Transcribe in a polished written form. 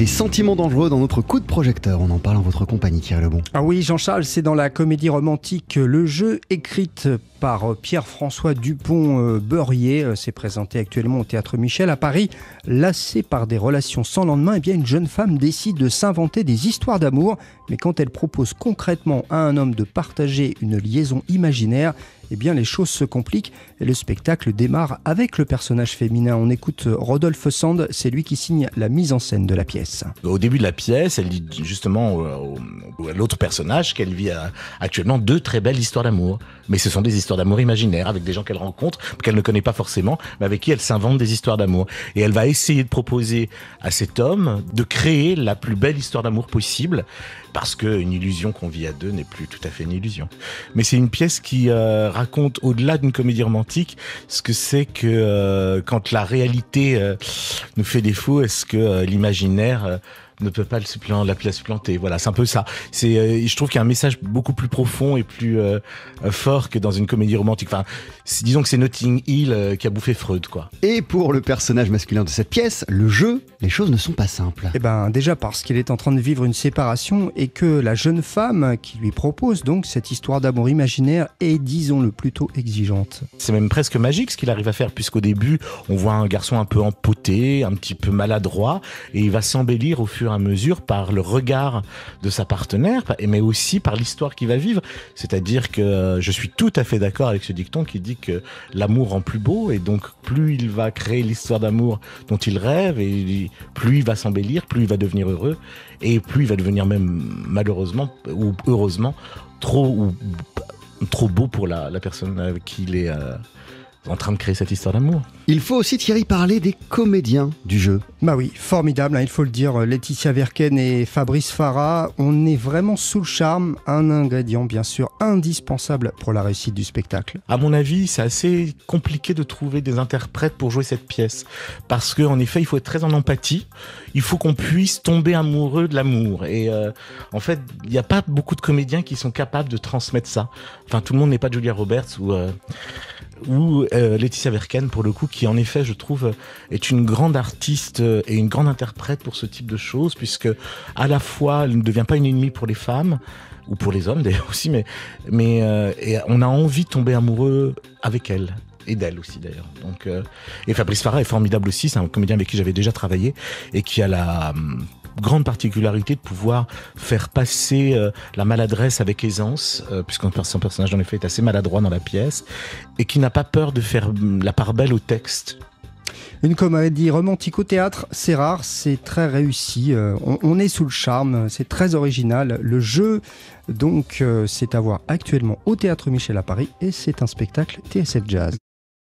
Des sentiments dangereux dans notre coup de projecteur. On en parle en votre compagnie, Thierry Lebon. Ah oui, Jean-Charles, c'est dans la comédie romantique Le Jeu, écrite par Pierre-François Dupont-Beurier. C'est présenté actuellement au Théâtre Michel à Paris. Lassée par des relations sans lendemain, une jeune femme décide de s'inventer des histoires d'amour. Mais quand elle propose concrètement à un homme de partager une liaison imaginaire, les choses se compliquent et le spectacle démarre avec le personnage féminin. On écoute Rodolphe Sand, c'est lui qui signe la mise en scène de la pièce. Au début de la pièce, elle dit justement à l'autre personnage qu'elle vit actuellement 2 très belles histoires d'amour. Mais ce sont des histoires d'amour imaginaires avec des gens qu'elle rencontre, qu'elle ne connaît pas forcément, mais avec qui elle s'invente des histoires d'amour. Et elle va essayer de proposer à cet homme de créer la plus belle histoire d'amour possible, parce qu'une illusion qu'on vit à 2 n'est plus tout à fait une illusion. Mais c'est une pièce qui raconte, au-delà d'une comédie romantique, ce que c'est que quand la réalité nous fait défaut, est-ce que l'imaginaire ne peut pas la supplanter. Voilà, c'est un peu ça. Je trouve qu'il y a un message beaucoup plus profond et plus fort que dans une comédie romantique. Enfin, disons que c'est Notting Hill qui a bouffé Freud, quoi. Et pour le personnage masculin de cette pièce, le jeu, les choses ne sont pas simples. Déjà parce qu'il est en train de vivre une séparation et que la jeune femme qui lui propose donc cette histoire d'amour imaginaire est, disons-le, plutôt exigeante. C'est même presque magique ce qu'il arrive à faire, puisqu'au début, on voit un garçon un peu empoté, un petit peu maladroit, et il va s'embellir au fur et à mesure par le regard de sa partenaire, mais aussi par l'histoire qu'il va vivre. C'est-à-dire que je suis tout à fait d'accord avec ce dicton qui dit que l'amour rend plus beau, et donc plus il va créer l'histoire d'amour dont il rêve, et plus il va s'embellir, plus il va devenir heureux, et plus il va devenir même malheureusement ou heureusement trop beau pour la personne avec qui il est en train de créer cette histoire d'amour. Il faut aussi, Thierry, parler des comédiens du jeu. Oui, formidable, il faut le dire. Laetitia Verken et Fabrice Farah, on est vraiment sous le charme. Un ingrédient, bien sûr, indispensable pour la réussite du spectacle. À mon avis, c'est assez compliqué de trouver des interprètes pour jouer cette pièce. Parce qu'en effet, il faut être très en empathie. Il faut qu'on puisse tomber amoureux de l'amour. Et en fait, il n'y a pas beaucoup de comédiens qui sont capables de transmettre ça. Enfin, tout le monde n'est pas Julia Roberts ou Laetitia Verken, pour le coup, qui en effet, je trouve, est une grande artiste et une grande interprète pour ce type de choses, puisque à la fois, elle ne devient pas une ennemie pour les femmes, ou pour les hommes d'ailleurs aussi, mais et on a envie de tomber amoureux avec elle. Et d'elle aussi d'ailleurs. Donc, et Fabrice Farah est formidable aussi, c'est un comédien avec qui j'avais déjà travaillé, et qui a la grande particularité de pouvoir faire passer la maladresse avec aisance, puisque son personnage en effet est assez maladroit dans la pièce, et qui n'a pas peur de faire la part belle au texte. Une comédie romantique au théâtre, c'est rare, c'est très réussi, on est sous le charme, c'est très original. Le jeu, donc, c'est à voir actuellement au Théâtre Michel à Paris, et c'est un spectacle TSF Jazz.